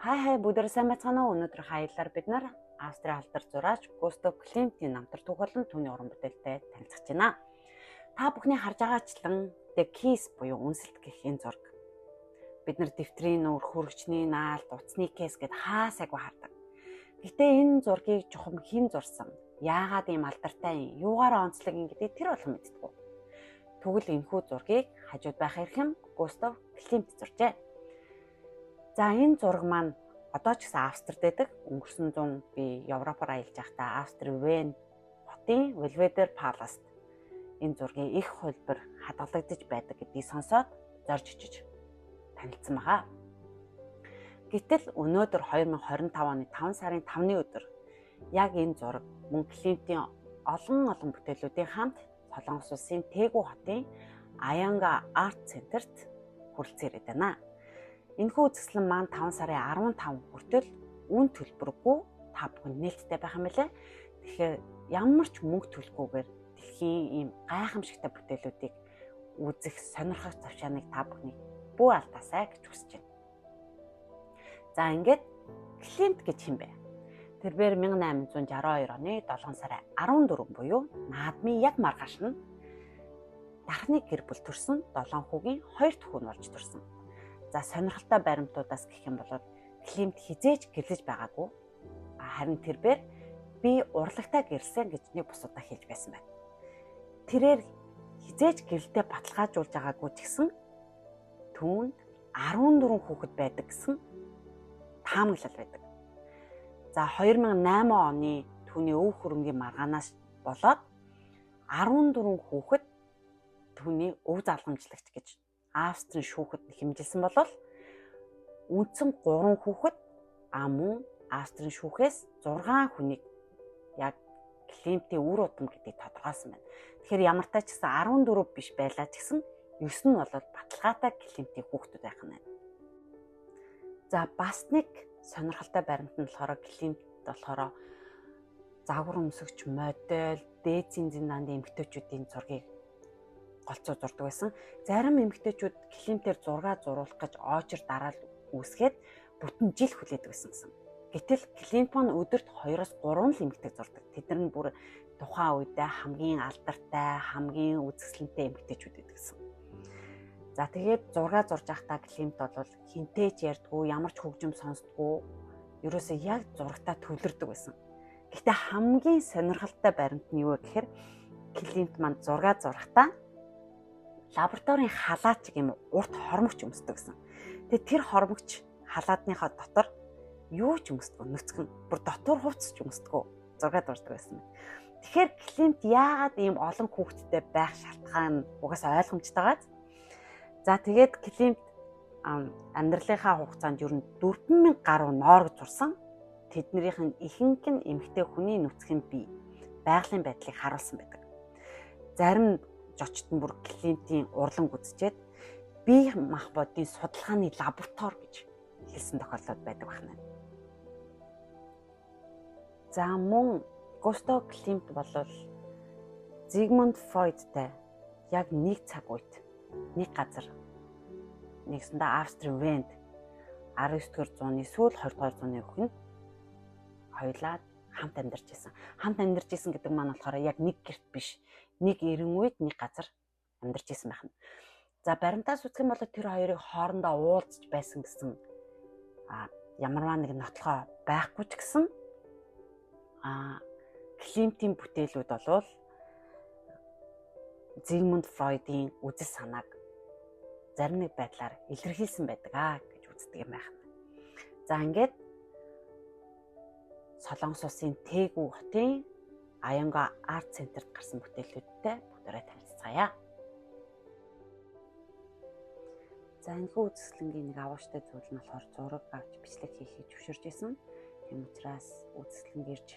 Хай бүгдээр сайн байцгаана уу? Өнөөдөр хайлаар бид нар Австрийн алдар зураач Густав Климтийн намтар түүх болон түүний уран бүтээлтэй танилцж байна. Та бүхний харж байгаачлан The Kiss буюу үнсэлт гэх энэ зураг. Бид нар дэвтрийн нүүр, хөргөчний наалт, утасны кейс гэд хаасайгүй хардаг. Гэтэ энэ зургийг чухам хэн зурсан? Яагаад ийм алдартай юм? Юугаар онцлог юм гэдгийг тэр болон мэддэг. Тэгвэл энэхүү зургийг хажууд байх эрхэм Густав Климт зуржээ. За энэ зураг маань одоо ч гэсэн Австрид байдаг. Өнгөрсөн 100 би Европоор аялж байхдаа Австри Вен хотын Belvedere Palace энэ зургийн их хөлбөр хадгалагдаж байдаг гэдгийг сонсоод зорж очиж танилцсан байгаа. Гэтэл өнөөдөр 2025 оны 5 сарын 5-ны өдөр яг энэ зураг мөн Климтийн олон бүтээлүүдийн хамт Солонгос улсын Тэгүү хотын Аянга Арт Центрт хүрэлцэн ирээд байна. Энэхүү үзэсгэлэн маань 5 сарын 15 хүртэл үн төлбөргүй та бүхэн нээлттэй байх юм билээ. Тэгэхээр ямар ч мөнгө төлөхгүйгээр дэлхийн ийм гайхамшигтай бүтээлүүдийг үзэх сонирхох завшааныг та бүхний бүү алдаасай гэж хүсэж байна. За ингээд Климт гэж хэм бэ? Тэрээр 1862 оны 7 сарын 14 буюу наадмын яг маргааш нь дархны гэр бүл төрсөн 7 хүүгийн 2 дэх хүн болж төрсөн. За сонирхолтой баримтуудаас гэх юм бол Климт хизээж гэрлэж байгаагүй. Харин тэрээр би урлагтаа гэрэлсэн гэж нэг бус удаа хэлж байсан байна. Тэрээр хизээж гэрэлтэй баталгаажуулж байгаагүй ч гэсэн түүнд 14 хүүхэд байдаг гэсэн таамаглал байдаг. За 2008 оны түүний өв хөрөнгийн маргаанаас болоод 14 хүүхэд түүний өв залгамжлагч гэж Австрийн шүүхэд хэмжилсэн болол үндсэн 3 хүүхэд мөн Австрийн шүүхээс 6 хүнийг яг Климтийн үр удам гэдгийг тодорхойлсон байна. Тэгэхээр ямар тач гэсэн 14 биш байлаа ч гэсэн 9 нь бол баталгаатай Климтийн хүүхдүүд байх нь байна. За бас нэг сонирхолтой баримт нь болохоор Климт болохоор загвар өмсөгч модель, дээд зинзэн нандын эмэгтэйчүүдийн зургийг голцоо зурдаг байсан. Зарим эмэгтэйчүүд Климтээр зураг зурулах гэж очор дараал үүсгээд бүтэн жил хүлээдэг байсан гэсэн. Гэтэл Климт маань өдөрт 2-3 л эмэгтэй зурдаг. Тэд нар бүр тухайн үедээ хамгийн алдартай, хамгийн үзэсгэлэнтэй эмэгтэйчүүд гэдэг гэсэн. За тэгээд зураг зурж байхдаа Климт бол хинтээ ч ярьдгүй, ямар ч хөгжим сонсдгүй, ерөөсөө яг зурагтаа төвлөрдөг байсан. Гэхдээ хамгийн сонирхолтой баримт нь юу вэ гэхээр Климт маань зураг зурахдаа лабораторийн халаач юм урт хормогч өмсдөг гэсэн. Тэгээд тэр хормогч халаадныхаа дотор юу ч өмсдөггүй, нүцгэн бүр дотор хувцс ч өмсдөггүй зураг зурдаг байсан. Тэгэхээр Климт яагаад ийм олон хүүхэдтэй байх шалтгаан угаасаа ойлгомжтой байгаа. За тэгээд Климт амьдралынхаа хугацаанд ер нь 4000 гаруй ноорог зурсан. Тэднийх нь ихэнх нь эмэгтэй хүний нүцгэн бий байгалийн байдлыг харуулсан байдаг. Зарим зочд нь бүр Климтийн урлан үзчихэд бие махбодын судалгааны лаборатори гэж хэлсэн тохиолдол байдаг байна. За мөн Густав Климт бол Зигмунд Фройдтай яг нэг цаг үед нэг газар нэгсэндээ Австри Венд 19-р зууны сүүл 20-р зууны үхэнд хоёулаа хамт амьдарч байсан. Хамт амьдарч байсан гэдэг маань болохоор яг нэг гэрт биш, нэг эрен үед нэг газар амьдарч байсан байна. За баримтаас үзэх юм бол тэр хоёрыг хоорондоо уулзж байсан гэсэн ямарваа нэг нотлохоо байхгүй ч гэсэн Климтийн бүтээлүүд бол Зигмунд Фройдийн үзэл санааг зарим нэг байдлаар илэрхийлсэн байдаг гэж үздэг юм байна. За ингээд Солонгос улсын Тэгүү хотын Аянга Арт Центрт гарсан бүтээлүүдтэй бүгдээрээ танилцгаая. За энэхүү үзэсгэлэнгийн нэг авууштай зүйл нь болохоор зураг авч бичлэг хийхийг зөвшөөрж исэн. Тийм учраас үзэсгэлэн ирж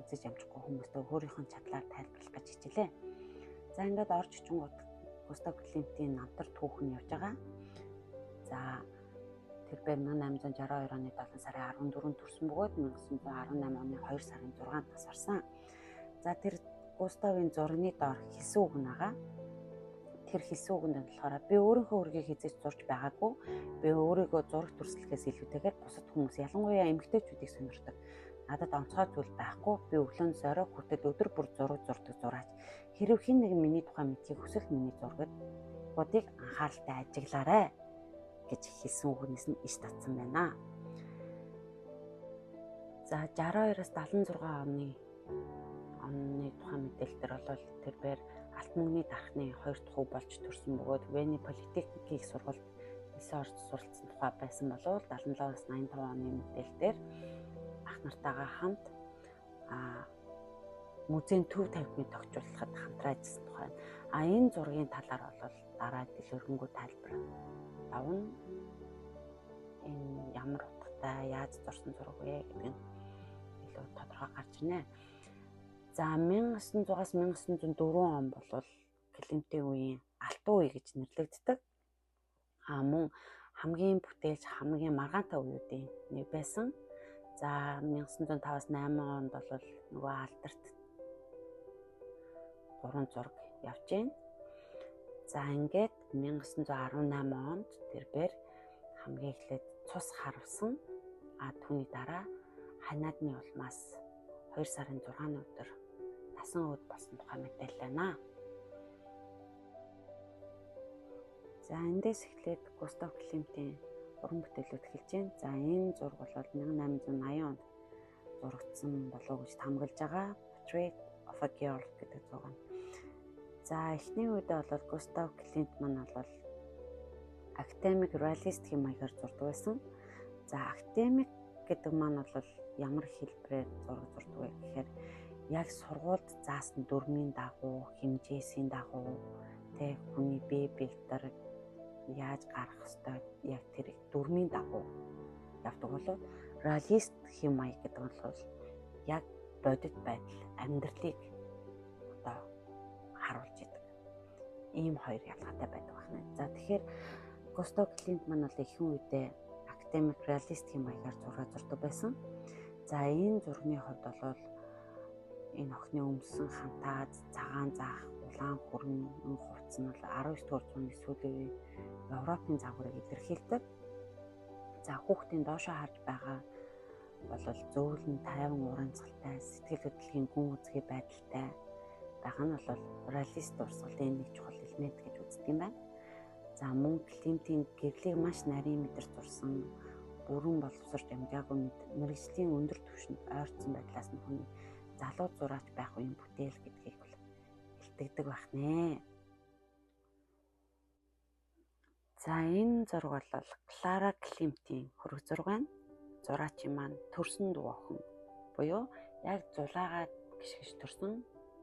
үзэж амжихгүй хүмүүстээ өөрийнхөө чадлаар тайлбарлах гэж хичээлээ. За ингээд орж очингууд Густав Климтийн намтар түүх нь явж байгаа. За тэрээр 1862 оны 7 сарын 14-нд төрсэн бөгөөд 1918 оны 2 сарын 6-нд нас барсан. За тэр Густавын зургийн доор хэлсэн үг нэгаа тэр хэлсэн үгэнд нь болохоор би өөрийнхөө үргийг хизээж зурж байгаагүй. Би өөрийгөө зураг төрслөхөөс илүүтэйгээр бусад хүмүүс ялангуяа эмэгтэйчүүдийг сонирхдаг. Надад онцгой зүйл байхгүй. Би өглөөс орой хүртэл өдөр бүр зураг зурдаг зураач. Хэрэв хэн нэгэн миний тухай мэдхийг хүсвэл миний зургуудыг анхааралтай ажиглаарай гэж хэлсэн үгнээс нь иш татсан байна. За 62-аас 76 оны тухай мэдээлэлдэр бол тэрээр алт мөнгөний дархны 2 дахь өв болж төрсэн бөгөөд Вений политехникийн сургуульд 9 орж суралцсан тухай байсан боловч 77-аас 85 оны мэдээлэлдэр ах нартайгаа хамт музейн төв тавилгыг тогтоолоход хамтран ажилласан тухай. Энэ зургийн талаар бол дараа дэлгэрэнгүй тайлбар авна. Энэ ямар утгатай, яаж зурсан зураг вэ гэдэг нь илүү тодорхой гарч ирнэ. За 1900-аас 1904 он бол Климтийн үеийн алтан үе гэж нэрлэгддэг. Мөн хамгийн бүтээлч, хамгийн маргаантай үеүүдийн нэг байсан. За 1905-аас 8 онд бол нөгөө алдарт 3 зураг явж байна. За ингээд 1918 онд тэрээр хамгийн эхлээд цус харавсан. Түүний дараа ханиадны улмаас 2 сарын 6-ны өдөр насан өвд болсон тухай мэдээлэл байна. За эндээс эхлээд Густав Климтийн уран бүтээлүүд эхэлж байна. За энэ зураг бол 1880 онд зурагдсан болов уу гэж хамгаалж байгаа. Portrait of a Girl гэдэг зураг. За эхний үедээ бол Густав Климт маань бол академик реалист хэм маягаар зурдаг байсан. За академик гэдэг маань бол ямар хэлбэрээр зураг зурдаг вэ гэхээр яг сургуульд заасан дүрмийн дагуу, хэмжээсийн дагуу, хүний бие бэлтэр яаж гарах ёстой яг тэр дүрмийн дагуу явдаг болов. Реалист хэм маяг гэдэг нь бол яг бодит байдал, амьдралыг харуулж идэг. Ийм хоёр ялгаатай байдаг байна. За тэгэхээр Густав Климт маань бол ихэнх үедээ академик реалист хэм маягаар зураг зурдаг байсан. За энэ зургийн хувьд бол энэ охины өмсөн хантаад, цагаан заах, улаан хүрэн, хувцс нь бол 19-р зууны сүүлийн Европын загварыг илэрхийлдэг. За хүүхдийн доошоо харж байгаа бол зөөлөн, тайван урамцгалтай, сэтгэл хөдлөлийн гүн үзгий байдалтай байгаа нь бол реалист урсгалын нэг чухал элемент гэж үздэг юм байна. За мөн Климтийн гэрлийг маш нарийн мэдэр зурсан, бүрэн боловсрч амжаагүй мэргэжлийн өндөр түвшинд ойрцсон байдлаас нь хүний залуу зураач байх үеийн бүтээл гэдгийг бол илтгэдэг байх нэ. За энэ зураг бол Клара Климтийн хөрөг зураг байна. Зураачийн маань төрсөн дүү охин буюу яг зулаагаад гიშгэж төрсөн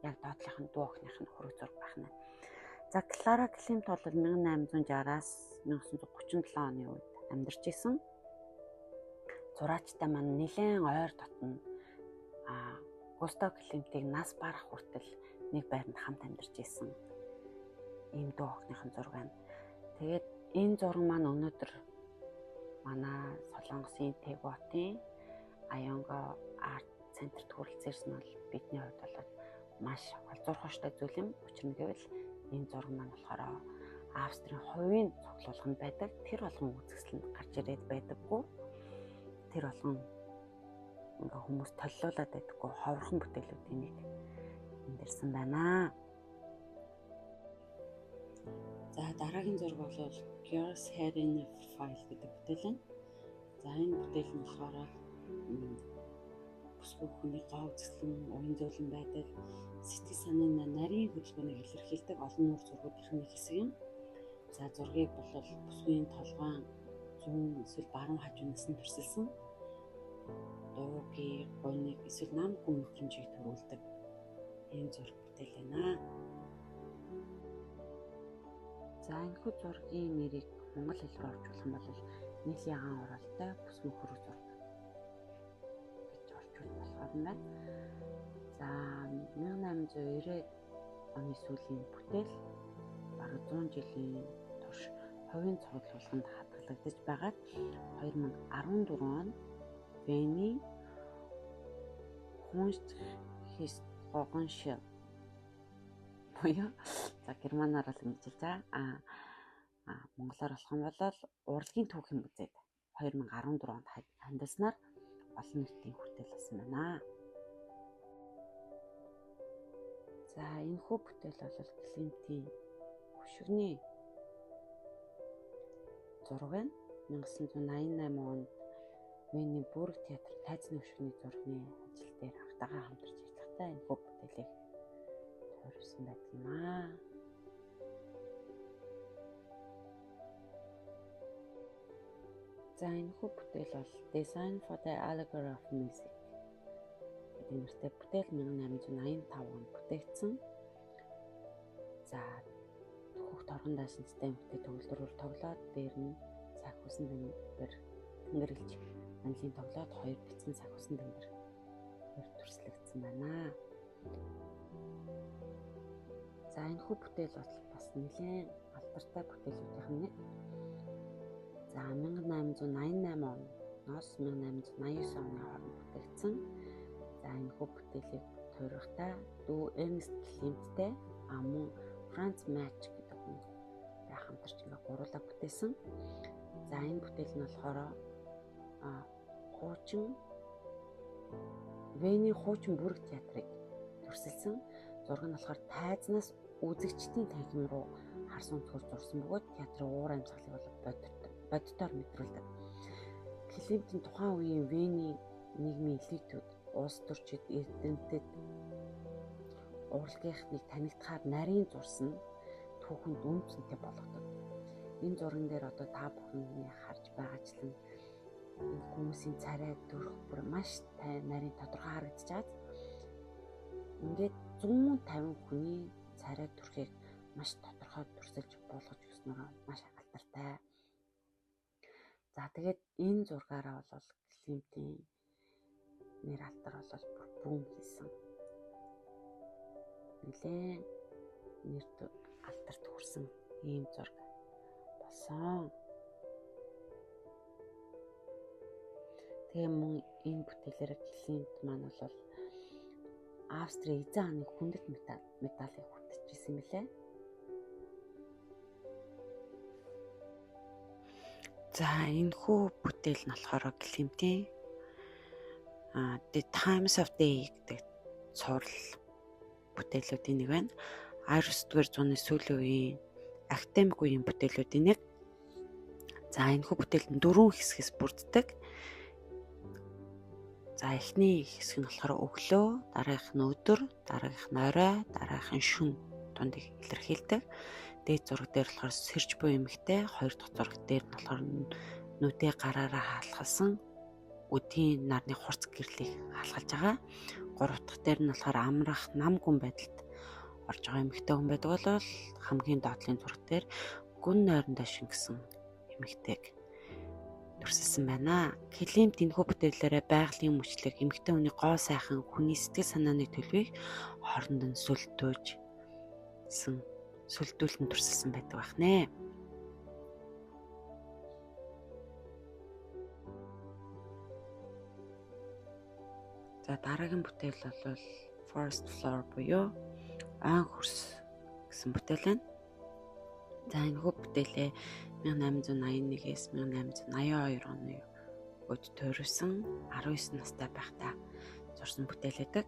яг доотлохын дүү охиных нь хөрөг зураг байна. За Клара Климт бол 1860-аас 1937 оны үед амьдарч исэн. Зураачтай маань нэлээд ойр дотно Густав Климтийг нас барах хүртэл нэг байранд хамт амьдарч исэн. Ийм дүү охиныхын зураг байна. Тэгээд энэ зураг маань өнөөдөр манай Солонгосын Тэгвотын Аянгоо арт центрт хүрэлцээрсэн бол бидний хувьд бол маш олзуурхаштай зүйл юм. Учир нь гэвэл энэ зураг маань болохоор Австрийн хувийн цуглуулганд байдаг. Тэр болгон үзэсгэлэнд гарч ирээд байдаггүй. Тэр болгон хүмүүс толлуулаад байдаггүй ховорхон бүтээлүүдийн нэг эндэрсэн байна. За дараагийн зураг бол Girls Hair in a File гэдэг бүтээл байна. За энэ бүтээл нь болохоор бүсгүй хүний гоо үзэсгэлэн, уян зөөлөн байдал, сэтгэл санааны нарийн хөдөлгөөнийг илэрхийлдэг олон нуур зургуудын нэг хэсэг юм. За зургийг бол бүсгүйн толгойн зүүн эсвэл баруун хажуунаас нь төрсөлсөн дуугийн гойныг эсвэл нам гүн мэдрэмжийг төрүүлдэг ийм зураг бүтээл байна. За энэхүү зургийн нэрийг монгол хэл рүү орчуулах юм бол нийл ягаан оролтой бүсгүй хөрөг зураг гэж орчуулах болохоор юм байна. За 1890 оны сүүлийн бүтээл бараг 100 жилийн турш хувийн цуглуулганд хадгалагдаж байгаад 2014 он Вений Kunsthistorische буюу за германаар л ингэж хэлж байгаа. Монголоор болох юм бол урлагийн түүхийн музейд 2014 онд хандуулснаар олон нийтийн хүртэл болсон байна. За энэ хүү бүтээл бол Климтийн хөшгөний зураг байна. 1988 онд Вений Бүрэг театр тайзны хөшгөний зургийн ажил дээр автагаа хамтарч ажиллахдаа энэ хүү бүтээлийг тойрсон байдаг юм аа. За энэ хүү бүтээл бол Design for the Allegory of Music гэдэг нэртэй бүтээл 1885 онд бүтээгдсэн. За түүх торгон даашин системтэй төгөлдрөөр тоглоод дээр нь цаг хүсэн тэнгэр тэнгэрлж манлын тоглоод хоёр бэлдсэн цаг хүсэн тэнгэр төрслөгдсөн байна. За энэ хүү бүтээл бас нэлээд алдартай бүтээлүүдийн нэг. За 1888 оноос 1889 оны хооронд бүтээгдсэн. За энэ хүү бүтээлийг тойрогтой дүү Эрнест Климттэй мөн Франц Мач гэдэг хүн хамтарч гурлаа бүтээсэн. За энэ бүтээл нь болохоор хуучин Вений хуучин бүрэг театрыг төрсөлсөн. Зураг нь болохоор тайзнаас үзэгчдийн танхим руу харсан төр зурсан бөгөөд театрын уур амьсгалыг бол бодитоор мэдрүүлдэг. Климтийн тухайн үеийн Вений нийгмийн элитүүд, улс төрчид, эрдэмтэд урлагийнхныг танигдахаар нарийн зурсан түүхэнд үнцэнтэй болгодог. Энэ зурган дээр одоо та бүхний харж байгаачлан энэ хүмүүсийн царай дөрөх бүр маш нарийн тодорхой харагдаж байгаа. Ингээд 150 хүний царай дүрхийг маш тодорхой дүрсэлж болгож өгснөөр маш алдартай. За тэгээд энэ зургаараа бол Климтийн нэр алдар бол бүр бүүн хийсэн. Нэлээд нэрд алдарт хүрсэн ийм зураг болсон. Тэгээ мөн энэ бүтээлээр Климт маань бол Австрийн эзэн хааны хүндэт медалийг хүртэж ирсэн мөлий. За энэ хүү бүтээл нь болохоор Климтийн The Times of Day гэдэг цуврал бүтээлүүдийн нэг байна. 19-р зууны сүүлийн үеийн академик үеийн бүтээлүүдийн нэг. За энэ хүү бүтээл нь 4 хэсгээс бүрддэг. За эхний хэсэг нь болохоор өглөө, дараагийнх нь өдөр, дараагийнх нь орой, дараагийнх нь шөнө дундыг илэрхийлдэг. Дээд зураг дээр болохоор сэрж буй эмэгтэй, хоёр дахь зураг дээр нь болохоор нүдээ гараараа хаалхалсан өдийн нарны хурц гэрлийг хаалгалж байгаа. Гурав дахь дээр нь болохоор амрах нам гүн байдалд орж байгаа эмэгтэй хүн байдаг бол хамгийн доотлын зураг дээр гүн нойрондоо шингэсэн эмэгтэйг төрсөлсөн байна. Климт энэхүү бүтээлээрээ байгалийн мөчлөг, эмэгтэй хүний гоо сайхан, хүний сэтгэл санааны төлөвийг хооронд нь сүлдүүлэн төрсөлсөн байдаг байна. За дараагийн бүтээл бол Forest Floor буюу айн хөрс гэсэн бүтээл байна. За энэхүү бүтээлээ 1881-ээс 1882 оны үед тойрсон 19 настай байхдаа зурсан бүтээл байдаг.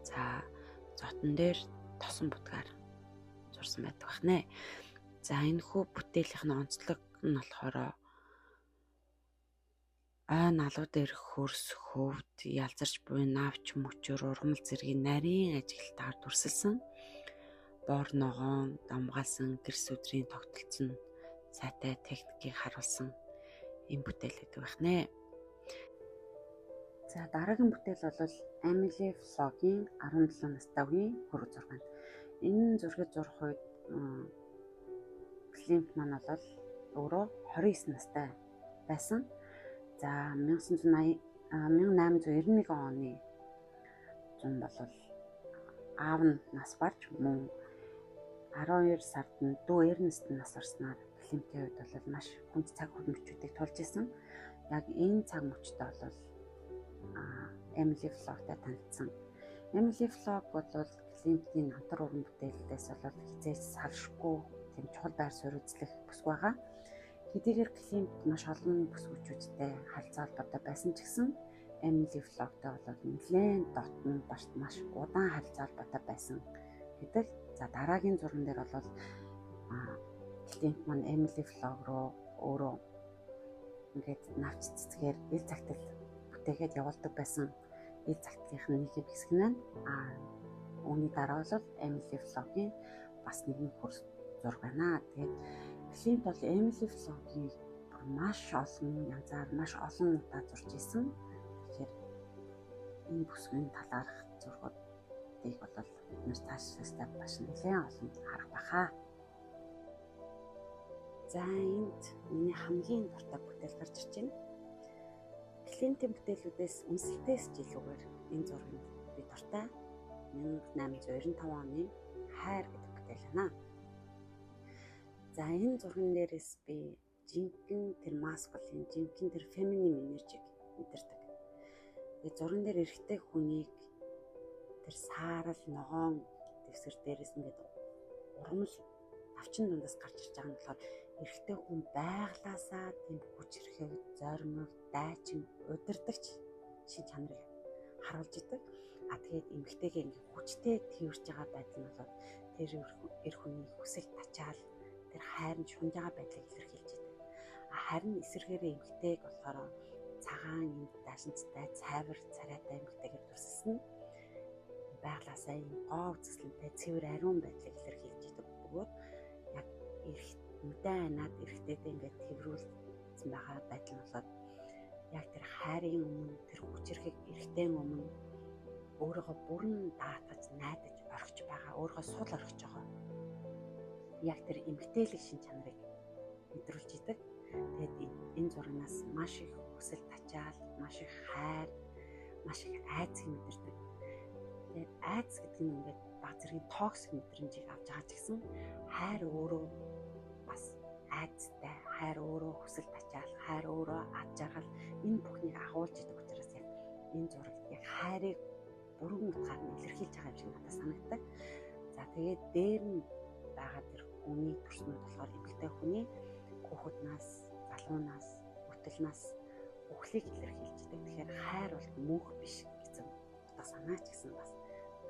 За зотон дээр тосон будгаар зурсан байдаг байна. За энэхүү бүтээлийн онцлог нь болохоор айн алуу дээр хөрс, хөвд, ялзарч буй навч, мөчөр, ургамал зэргийн нарийн ажиглалтаар дүрсэлсэн. Бор ногоон, дамгаалсан гэрс өдрийн тогтолцсон сайтай техникийг харуулсан юм бүтээл байдаг байна. За дараагийн бүтээл бол Эмили Флогийн 17 настай үеийн хөрөг зураг. Энэ зургийг зурх үед Климт маань бол өөрөө 29 настай байсан. За 1891 оны зун бол аав нь нас барж мөн 12 сард нь дүү Эрнест нас орсноор Климтийн хувьд бол маш хүнд цаг мөчүүдийг тулж исэн. Яг энэ цаг мөчтөд бол Эмили Флогтой танилцсан. Эмили Флог бол Климтийн намтар уран бүтээлдээс бол хизээж салшгүй тийм чухал байр суурь үзлэх бүсг байгаа. Хэдийгээр Климт маш олон бүсгүүчүүдтэй харилцаа холбоотой байсан ч гэсэн Эмили Флогтой бол нэлээд дотн маш удаан харилцаа холбоотой байсан гэдэг. За дараагийн зурган дээр бол Климт маань Эмили Флог руу өөрөө ингээд навч цэцгээр ил загтал бүтээгээд явуулдаг байсан. Ил загтлынхын нэг хэсэг нь үүний дараа бол Эмили Флогийн бас нэгэн хөр зураг байна. Тэгээд Климт бол Эмили Флогийг маш олон янзаар маш олон удаа зурж исэн. Тэгэхээр энэ бүсгийн талаарх зургуудыг бол нэр таашаастай бас нэлээд олон харах баха. За энд миний хамгийн дуртай бүтээл гарч ирж байна. Климтийн бүтээлүүдээс үнсэлтээс ч илүүгээр энэ зургийг би дуртай 1895 оны хайр гэдэг бүтээл байна. За энэ зурган дээрээс би жинхэнэ тэр маскулин, жинхэнэ тэр феминин энержиг мэдэрдэг. Тэгээд зурган дээр эрэгтэй хүнийг тэр саарал ногоон дэвсгэр дээрээс ингээд ургамал навчин дундаас гарч ирж байгаа нь болохоор эрэгтэй хүн байглаасаа тийм хүчрэхэг, зоримог, дайчин, удирдахч шин чанарыг харуулж идэг. Тэгээд эмэгтэйгээ ингээд хүчтэй тэрвэрж байгаа байдал нь бол тэр эр хүний хүсэл тачаал тэр хайрын шунж байгаа байдлыг илэрхийлж идэг. Харин эсэргээрээ эмэгтэйг болохоор цагаан юм даашинцтай, цайвар царайтай эмэгтэйгээр дүрсэлсэн байглаасаа юм гоо үзэсгэлэнтэй цэвэр ариун байдлыг илэрхийлж идэг бөгөөд яг нүдэн анаад эрэгтэйдээ ингээд тэрврүүлсэн байгаа байдал нь болоод яг тэр хайрын өмнө тэр хүчрэхэг эрэгтэйн өмнө өөрийгөө бүрэн даатгаж найдаж орхиж байгаа, өөрийгөө сул орхиж байгаа. Яг тэр эмгтээлэг шин чанарыг мэдрүүлж идэг. Тэгээд энэ зурагнаас маш их хүсэл тачаал, маш их хайр, маш их айцыг мэдэрдэг. Тэгээд айц гэдэг нь ингээд баг зэргийн токсик мэдрэмжийг авч байгаа ч гэсэн хайр өөрөө бас айцтай, хайр өөрөө хүсэл тачаал, хайр өөрөө ад жаргал энэ бүхнийг агуулж идэг учраас яг энэ зураг яг хайрыг бүрэн утгаар нь илэрхийлж байгаа юм шиг надад санагддаг. За тэгээд дээр нь байгаа тэр хүний төрснүүд болохоор эмэгтэй хүний хүүхэднээс, залуунаас, бүтэлнээс үхлийг илэрхийлж идэг. Тэгэхээр хайр бол мөнх биш гэсэн утга санаа ч гэсэн бас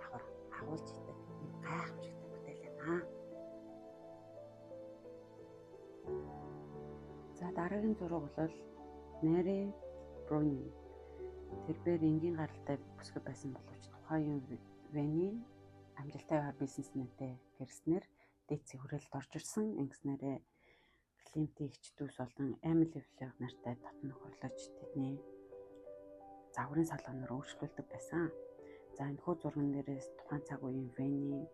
давхар агуулж идэг. Ийм гайхамшигтай бүтээл байна. За дараагийн зураг бол Мэри Броуни. Тэрээр энгийн гаралтай бүсгүй байсан боловч тухайн Вений амжилттай бизнесмэнтэй гэрснэр дээдсийн хүрээлэлд орж ирсэн. Ингэснээрээ Климтийн эгч дүүс болон Эмили Флог нартай дотн нөхөрлөж тэдний загварын салгаанаар өөрчлөлдөг байсан. За энэхүү зурган дээрээс тухайн цаг үеийн Вений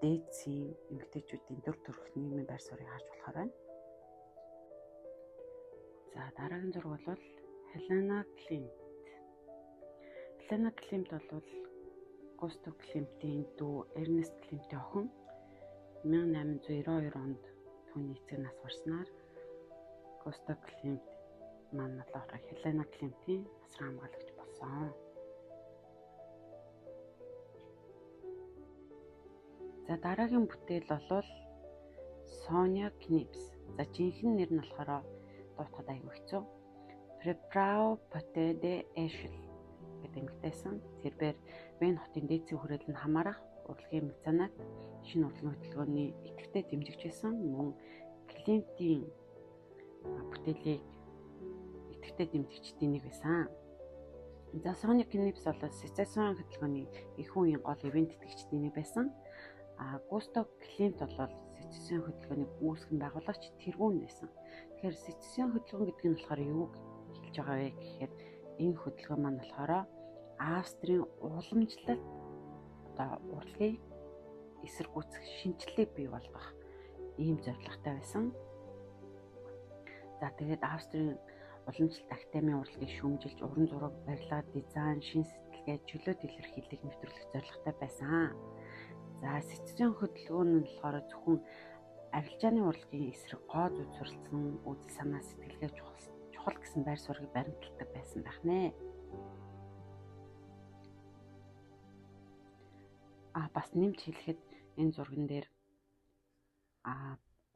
дээдсийн эмэгтэйчүүдийн дүр төрх нийгмийн байр суурийг харж болохоор байна. За дараагийн зураг бол Хелена Климт. Хелена Климт бол Густав Климтийн дүү Эрнест Климтийн охин. 1892 онд түүний эцэг нас барснаар Густав Климт маань болохоор Хелена Климтийн насран хамгаалагч болсон. За дараагийн бүтээл бол Соня Книпс. За жинхэнэ нэр нь болохоор дуутахад аягүй хэцүү. Препрау Поте де Эшл гэдэг эмэгтэйсэн. Тэрээр Вен хотын дээдсийн хүрээлэнд хамаарах урлагийн меценат шинэ урлагийн хөтөлбөрийн идэвхтэй дэмжигч байсан. Мөн Климтийн бүтээлийг идэвхтэй дэмжигчдийн нэг байсан. За Соня Книпс бол Сецесион хөтөлбөрийн их үеийн гол ивент идэвхчдийн нэг байсан. Густав Климт бол Сецесион хөтөлбөрийн үүсгэн байгуулагч тэргүүн байсан. Тэгэхээр Сецесион хөтөлбөр гэдэг нь болохоор юу хэлж байгаа вэ гэхээр энэ хөтөлбөр маань болохоор Австрийн уламжлалт урлагийг эсэргүүцэх шинжилгээг бий болгох ийм зорилготой байсан. За тэгээд Австрийн уламжлалт академийн урлагийг шүүмжилж уран зураг, барилга, дизайн, шин сэтгэлгээ, чөлөөт илэрхийллийг нэвтрүүлэх зорилготой байсан. За Сецесион хөтөлбөр нь болохоор зөвхөн арилжааны урлагийн эсрэг гоо зүйд суралцсан үзэл санаа сэтгэлгээ чухал гэсэн байр суурийг баримталдаг байсан байх нэ. Бас нэмж хэлэхэд энэ зурган дээр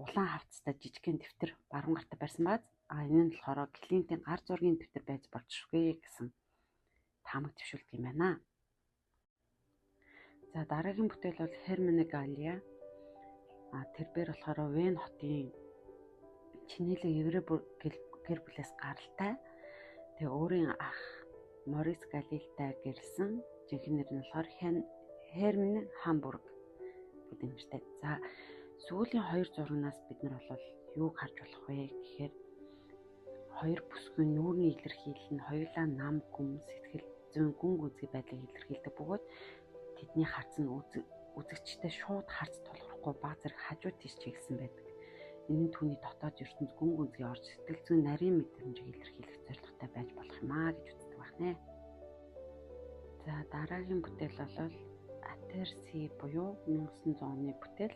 улаан хавцтай жижигхэн дэвтэр баруун гартаа барьсан бааз. Энэ нь болохоор клиентийн гар зургийн дэвтэр байж болчихгүй гэсэн таамаг төвшүүлдэг юм байна. За дараагийн бүтээл бол Hermene Gallia. Тэрээр болохоор Вен хотын чинэлэг еврей гэр бүлээс гаралтай. Тэгээ өөрийн ах Морис Галилтай гэрэлсэн. Жинхэнэ нэр нь болохоор Hermene Hamburg гэдэг нэртэй. За сүүлийн 2 зурагнаас бид нар бол юуг харж болох вэ гэхээр хоёр бүсгүй нүүрний илэрхийлэл нь хоёулаа нам гүм сэтгэл зүйн гүн гүнзгий байдлыг илэрхийлдэг бөгөөд тэдний харц нь үзэгчтэй шууд харц тулгархгүй баг зэрэг хажуу тийш чиглэсэн байдаг. Энэ нь түүний дотоод ертөнд гүн гүнзгий орж сэтгэл зүйн нарийн мэдрэмжийг илэрхийлэх зорилготой байж болох юм гэж үздэг байна. За дараагийн бүтээл бол Атерси буюу 1900 оны бүтээл.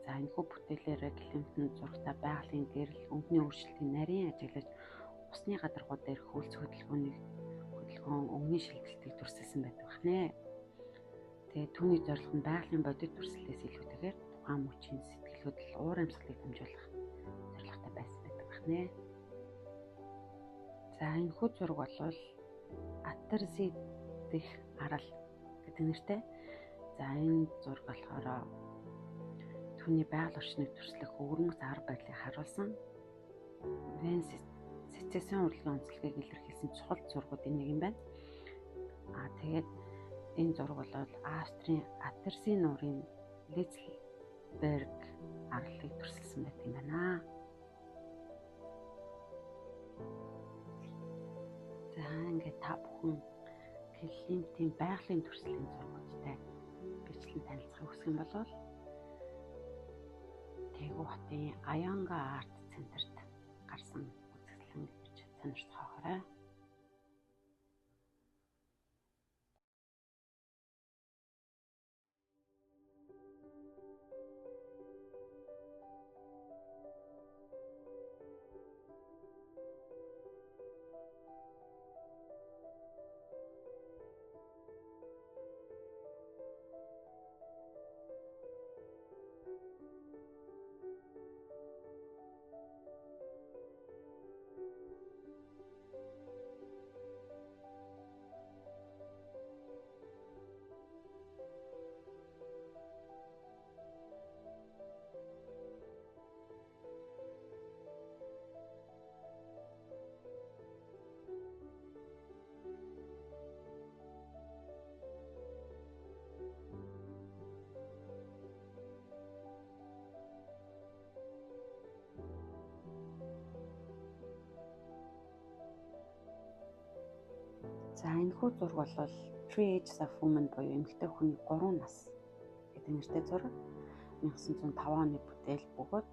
За энэхүү бүтээлээр клиентийн зурагтай байгалийн гэрэл өнгөний өөрчлөлтийн нарийн ажиглаж усны гадаргууд дээр хөлс хөдөлгөөн өнгөний шилжилтийг дүрсэлсэн байдаг байна. Тэгээ түүний зорилго нь байгалийн бодит дүрслэлээс илүүтэйгээр тухайн мөчийн сэтгэл хөдлөл уур амьсгалыг дамжуулах зорилготой байсан байдаг байна. За энэхүү зураг бол Атерси дэх арал гэдэг нэртэй. За энэ зураг болохоор түүний байгаль орчныг төрслөх өвөрмөц арга байдлыг харуулсан Вен сецесион урлагийн онцлогийг илэрхийлсэн чухал зургуудын нэг юм байна. Тэгээд энэ зураг бол Австрийн Атерси нуурын Лизберг арлыг төрсөлсөн байдаг юм байна. За ингээд та бүхэн клиентийн байгалийн төрслийн зургуудтай бичлэн танилцахыг хүсэх юм бол Тэгүү хотын Аянга арт центрт гарсан үзэсгэлэн гэж сонирч хаагаарай. За энэхүү зураг бол Three Ages of Woman буюу эмэгтэй хүний 3 нас гэдэг нэртэй зураг. 1905 оны бүтээл бөгөөд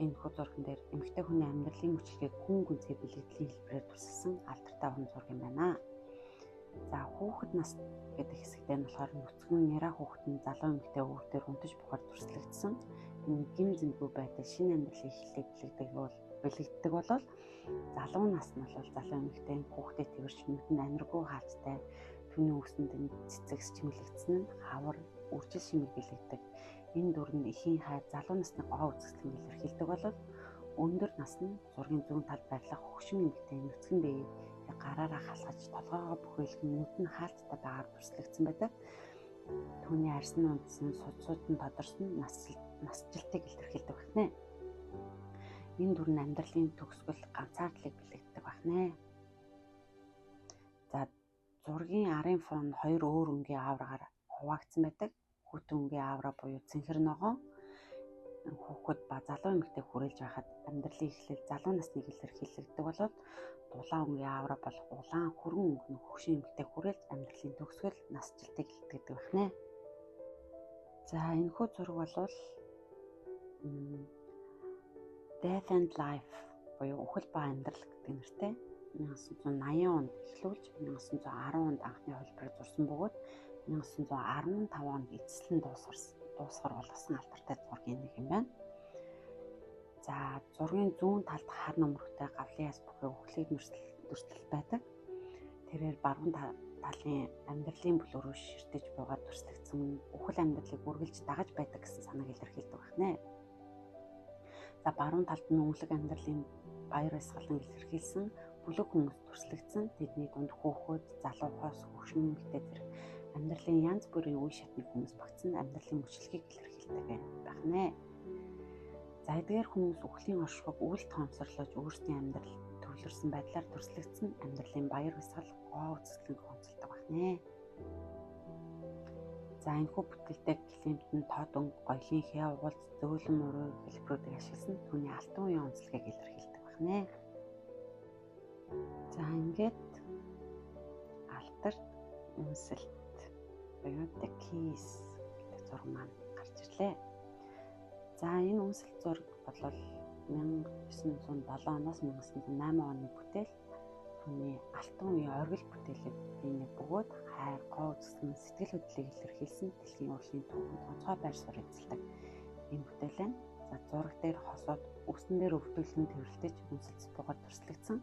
энэхүү зурган дээр эмэгтэй хүний амьдралын мөчлөгийг гүн гүнзгий бэлгэдлийн хэлбэрээр төрсөлсөн алдартай хүн зураг юм байна. За хүүхэд нас гэдэг хэсэгтээ нь болохоор нүцгэн няраа хүүхэд нь залуу эмэгтэй өвгдөр унтаж бухаар төрслөгдсөн. Энэ гим зэмгүй байдал шинэ амьдралын эхлэлийг бэлэгддэг бол залуу нас нь бол залуу эмэгтэй хүүхдэд тэрвэрч нүдэн аниргүй хаалцтай түүний үсэнд нь цэцэгс чимэглэгдсэн нь хавар үржил шимэг бэлэгдэг. Энэ дүр нь эхийн хай залуу насны гоо үзэсгэлэн илэрхийлдэг бол өндөр нас нь зургийн зүүн талд байрлах хөгшин эмэгтэй нүцгэн биеийг гараараа халахж толгоогоо бүхэлдэн нүд нь хаалцтай байгаар төрслөгдсөн байдаг. Түүний арьсны үндсэн судсууд нь тодорсон насжилтыг илэрхийлдэг байна. Энэ дүр нь амьдралын төгсгөл ганцаардлыг бэлэгддэг байна. За зургийн арын фон хоёр өөр өнгийн ааврагаар хуваагдсан байдаг. Хүүтэн өнгийн аавра буюу цэнхэр ногоон хүүхэд ба залуу эмэгтэй хүрээлж байхад амьдралын эхлэл залуу насныг илэрхийлэгддэг бол дулаан өнгийн аавра бол улаан хүрэн өнгөн хөгшин эмэгтэй хүрээлж амьдралын төгсгөл насжилтыг илтгэдэг байна. За энэхүү зураг бол Death and Life буюу үхэл ба амьдрал гэдэг нэртэй 1980 онд эхлүүлж 1910 онд анхны хөлбөрөөр зурсан бөгөөд 1915 онд эцэслэн дуусгар болгосон алдартай зургийн нэг юм байна. За зургийн зүүн талд хар нөмрөгтэй гавлын яс бүхий үхлийг дүрслэл байдаг. тэрээр баруун талын амьдралын бүлэг рүү ширтэж буугаад төрслөгдсөн үхэл амьдралыг үргэлж дагаж байдаг гэсэн санааг илэрхийлдэг байна. За баруун талд нь өвлөг амьдралын баяр баясгалан илэрхийлсэн бүлэг хүмүүс төрслөгдсөн. Тэдний дунд хүүхэд, залуу хоос, хөгшин эмэгтэй зэрэг амьдралын янз бүрийн үе шатны хүмүүс багтсан амьдралын мөчлөгийг илэрхийлдэг байна. За эдгээр хүмүүс үхлийн оршихуйг үл тоомсорлож өөрсдийн амьдрал төвлөрсөн байдлаар төрслөгдсөн амьдралын баяр баясгал гоо үзэсгэлэнг онцолдог байна. За энэхүү бүтээлтэй Климтон тод өнгө, гоёлын хяа угалц, зөөлөн уруу хэлбэрүүдийг ашигласан түүний алтан үеийн онцлогийг илэрхийлдэг байна. За ингээд алтарт үнсэлт буюу The Keys гэдэг зураг маань гарч ирлээ. За энэ үнсэлт зураг бол 1907 оноос 1908 оны бүтээл. Түүний алтан үеийн оргил бүтээлүүдийн нэг бөгөөд хайр, гоо үзэсгэлэн, сэтгэл хөдлөлийг илэрхийлсэн дэлхийн урлагийн түүхэнд онцгой байр суурь эзэлдэг энэ бүтээл байна. За зураг дээр хосууд үстэн дээр өвдөлтөн тэрвэрлэж үнсэлцэж буугаад төрслөгдсөн.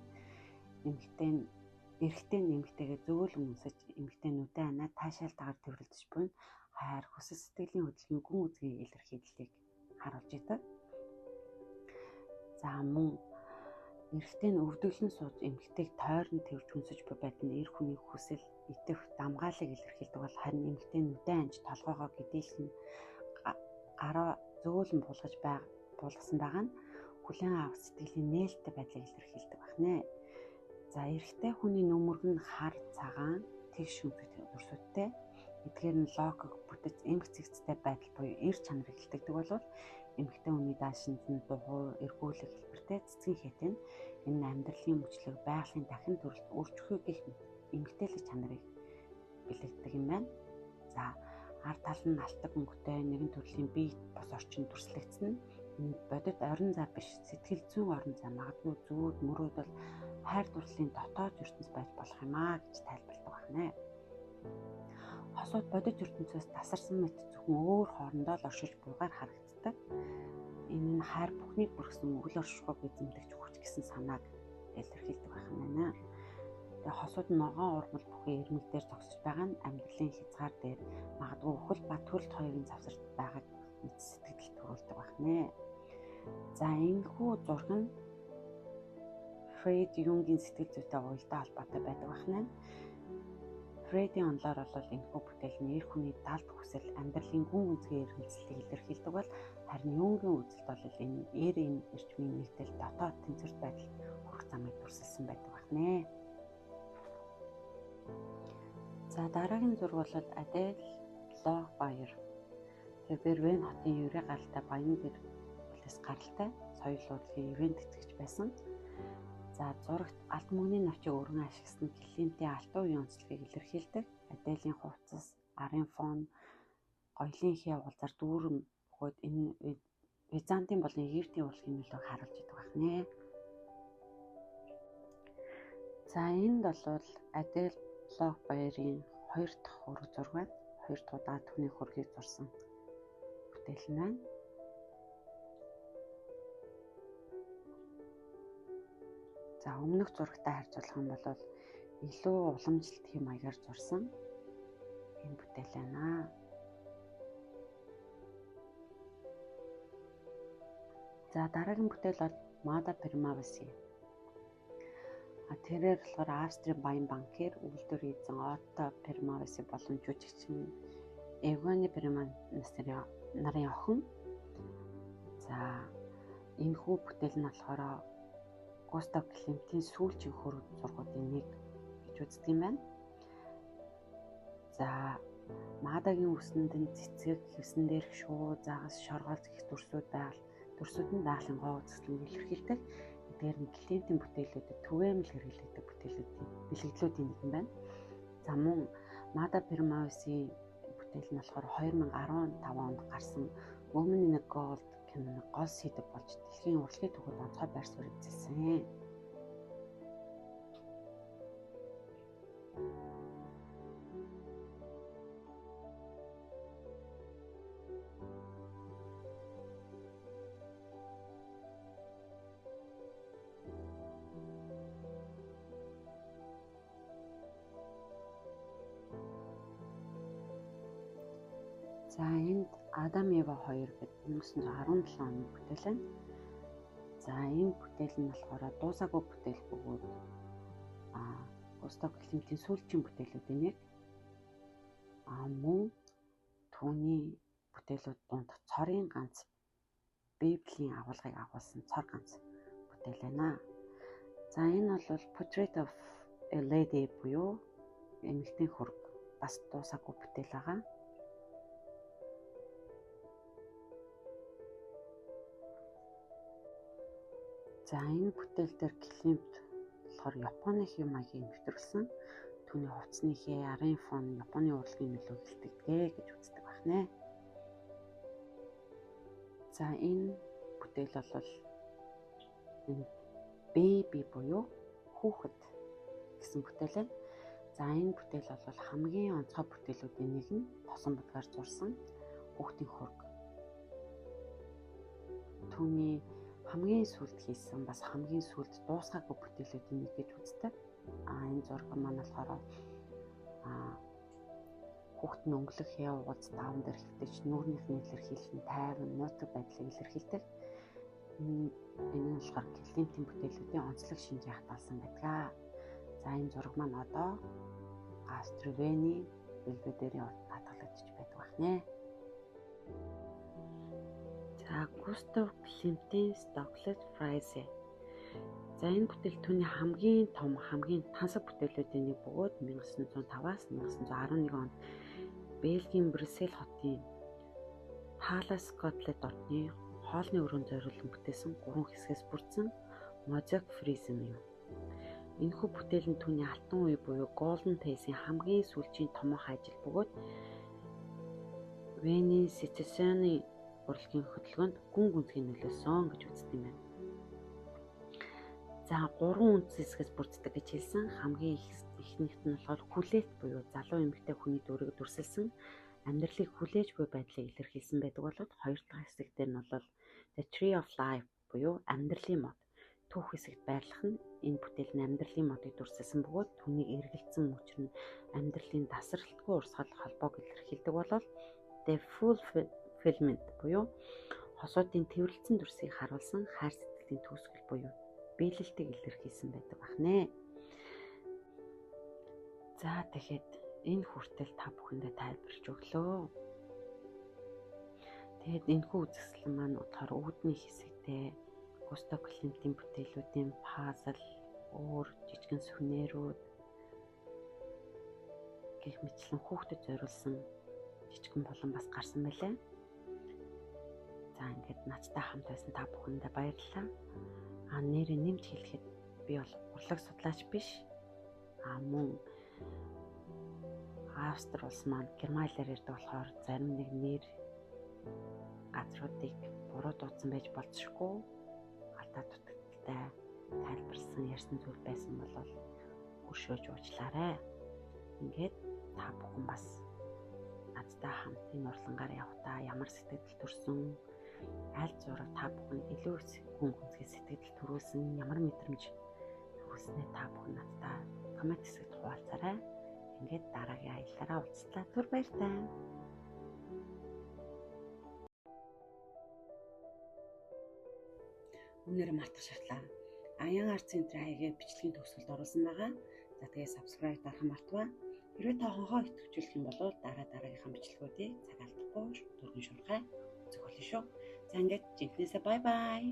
Эрэгтэй нэмэгтэйгээ зөөлөн үнсэж эмэгтэйнүүдээ анаа таашаалтайгаар тэрвэрлэж буй хайр, хүсэл сэтгэлийн хөдөлгөөний гүн үзгийн илэрхийллийг харуулж идэг. За мөн эрэгтэй нь өвдөлн сууж эмэгтэйг тойрон тэрвж хүнсэж буй байдал нь эр хүний хүсэл, итэх, дамгаалыг илэрхийлдэг бол харин эмэгтэй нүдэн анж толгоогоо гэдээлхэн гараа зөөлөн буулгасан байгаа нь хүлээн авах сэтгэлийн нээлттэй байдлыг илэрхийлдэг байна. За эрэгтэй хүний нүмерг нь хар, цагаан, тэгш дүрсүүдтэй. Эдгээр нь логик бүтэц эмх цэгцтэй байдал буюу эр чанарыг илтгэдэг болвол эмэгтэй хүний даашинд нь дугуй, эргүүлэг хэлбэртэй цэцгийн хэт нь энэ амьдралын мөчлөг байгалийн дахин төрөлт өөрчлөхүй гэх эмэгтэйлэг чанарыг бэлэгддэг юм байна. За ард тал нь алтан өнгөтэй нэгэн төрлийн бие бос орчин төрслөгдсөн. Энэ бодит орон зай биш, сэтгэл зүйн орон зай, магадгүй зүуд мөрөөд бол хайр дурлалын дотоод ертөнц байж болох юм аа гэж тайлбарладаг байна. Хосууд бодит ертөнцөөс тасарсан мэт зөвхөн өөр хоорондоо л оршиж буйгаар харагддаг. Энэ нь хайр бүхнийг бүрхсэн үл оршихуйг эзэмдэгч хүч гэсэн санааг илэрхийлдэг байна. Тэгээ хосууд ногоон урмал бүхий эрмэг дээр зогсож байгаа нь амьдралын хязгаар дээр магадгүй үхэл ба төрөлт хоёрын завсарт байгааг мэд сэтгэл төрүүлдэг байна. За энэхүү зураг нь Фрейд Юнгийн сэтгэл зүйтэй уялдаа холбоотой байдаг байна. Фрейдийн онолоор бол энэхүү бүтээл нь эр хүний далд хүсэл, амьдралын гүн үзгийн эргэлзлийг илэрхийлдэг бол харин Юнгийн үзэлд бол энэ эрийн эрчмийн нэгдэл дотоод тэнцвэрт байдал хүрэх замыг дүрсэлсэн байдаг байна. За дараагийн зураг бол Адель Лохбайер. Тэр Бервен хотын Еврей гаралтай баян гэр бүлээс гаралтай соёл урлагийн ивент тэтгэгч байсан. За зурагт алт мөнгөний навчийг өргөн ашигласан Климтийн алтан үеийн онцлогийг илэрхийлдэг. Аделийн хувцас, арын фон, гоёлын хяа уулзаар дүүрэн бөгөөд энэ Византын болон Египтийн урлагийн нөлөөг харуулж идэг байна. За энд бол Адель Лохбайерийн 2 дахь хөрөг зураг байна. 2 дахь удаа түүний хөргийг зурсан бүтээл нь байна. За өмнөх зурагтай харьцуулах юм бол илүү уламжлалт хэм маягаар зурсан энэ бүтээл байна. За дараагийн бүтээл бол Мада Примаваси. Тэрээр болохоор Австрийн баян банкир үйлдвэр эзэн Отто Примаваси болон жүжигчин Евгений Примаваси нарын охин. За энэхүү бүтээл нь болохоор Густав Климтийн сүүлчийн хөрөг зургуудын нэг гэж үздэг юм байна. За Мадагийн үсэнд нь цэцэг, хевсэн дээрх шуу, загас, шоргоол гэх дүрсүүд нь байгалийн гоо үзэсгэлэнг илэрхийлдэг. Эдгээр нь Климтийн бүтээлүүдэд түгээмэл хэрэглэгдэх бүтээлүүдийн бэлгэдлүүдийн нэг юм байна. За мөн Мада Примаваси бүтээл нь болохоор 2015 онд гарсан Women in Gold киноны гол сэдэв болж дэлхийн урлагийн түүхэнд онцгой байр суурь эзэлсэн. За энд Адам Ева 2 гэдэг 1917 оны бүтээл байна. За энэ бүтээл нь болохоор дуусаагүй бүтээл бөгөөд Густав Климтийн сүүлчийн бүтээлүүдийн нэг. Мөн түүний бүтээлүүд донд цорын ганц Библийн агуулгыг агуулсан цор ганц бүтээл байна. За энэ бол Portrait of a Lady буюу эмэгтэй хөрөг бас дуусаагүй бүтээл байгаа. За энэ бүтээл дээр Климт болохоор Японы хэв маягийг нэвтрүүлсэн. Түүний хувцсны хээ, арын фон Японы урлагийн нөлөө хилдэгдэг гэж үздэг байна. За энэ бүтээл бол энэ baby буюу хүүхэд гэсэн бүтээл байна. За энэ бүтээл бол хамгийн онцгой бүтээлүүдийн нэг нь тосон будгаар зурсан хүүхдийн хөрөг. Түүний хамгийн сүүлд хийсэн бас хамгийн сүүлд дуусгаагүй бүтээлүүдийн нэг гэж үздэг. Энэ зураг маань болохоор хүүхэд нь өнгөлөх явуулц даавн дээр хэвтэж нүүрнийхний илэрхийлэл нь тайван нууцлаг байдлыг илэрхийлдэг. Энэ нь болохоор Климтийн бүтээлүүдийн онцлог шинжээ хатгалсан байдаг. За энэ зураг маань одоо Аструвени Белведерийн урд хатгалагдчих байдаг байна. За Густав Климтийн Stocklet Frise. За энэ бүтээл түүний хамгийн том, хамгийн тансаг бүтээлүүдийн нэг бөгөөд 1905-аас 1911 онд Бельгийн Брюссел хотын Palace Scotland орны хоолны өрөөнд зориулсан бүтээсэн 3 хэсгээс бүрдсэн мозаик фризм юм. Энэхүү бүтээл нь түүний алтан үе буюу Golden Pace-ийн хамгийн сүүлийн томоохон ажил бөгөөд Вений Сицилианы урлагийн хөдөлгөөнд гүн гүнзгий нөлөөсөн гэж үздэг юм байна. За 3 үндс хэсгээс бүрддэг гэж хэлсэн. Хамгийн ихнийхт нь болохоор хүлээлт буюу залуу эмэгтэй хүний дүрийг дүрсэлсэн амьдралыг хүлээж буй байдлыг илэрхийлсэн байдаг болоод хоёр дахь хэсэг дээр нь бол The Tree of Life буюу амьдралын мод. Түүх хэсэгт байрлах нь энэ бүтээл нь амьдралын модыг дүрсэлсэн бөгөөд түүнийг эргэлзсэн мөчр нь амьдралын тасралтгүй урсгал холбоог илэрхийлдэг болоод The Fulfillment буюу хосуудын тэрвэрлсэн дүрсийг харуулсан хайр сэтгэлийн төгсгөл буюу биелэлтийг илэрхийлсэн байдаг байна. За тэгэхээр энэ хүртэл та бүхэндээ тайлбарлаж өглөө. Тэгээд энэхүү үзэсгэлэн маань болохоор үүдний хэсэгтээ Густав Климтийн бүтээлүүдийн пазл, өөр жижигэн сүнэрүүд гэх мэтлэн хүүхдэд зориулсан жижигэн болон бас гарсан байлаа. За ингээд надтай хамт байсан та бүхэндээ баярлалаа. Нэрээ нэмж хэлэхэд би бол урлаг судлаач биш. Мөн Австри улс маань германлаар ярьдаг болохоор зарим нэг нэр газруудыг буруу дуудсан байж болзошгүй. Алдаа дутагдaltaй тайлбарсан ярьсан зүйл байсан бол өршөөж уучлаарай. Ингээд та бүхэн бас надтай хамт энэ урлагаар явахдаа ямар сэтгэл төрсөн, аль зураг та бүхэн илүү гүн гүнзгий сэтгэл төрүүлсэн, ямар мэдрэмж төрүүлснээ та бүхэн надтай коммент хэсэгт хуваалцаарай. Ингээд дараагийн аяллаараа уулзлаа. Түр баярлалаа. Өнөөдөр мартах шатлаа. Аян арт центрийн хаягийг бичлэгийн төгсгөлд оруулсан байгаа. За тэгээ subscribe дарахын мартваа. Хэрвээ та хонхоо идэвхжүүлэх юм бол дараагийнхаа бичлэгүүдийг цаг алдахгүй дөрвөн шуурхай үзэх болно шүү. За ингээд жинхнээсээ бай бай.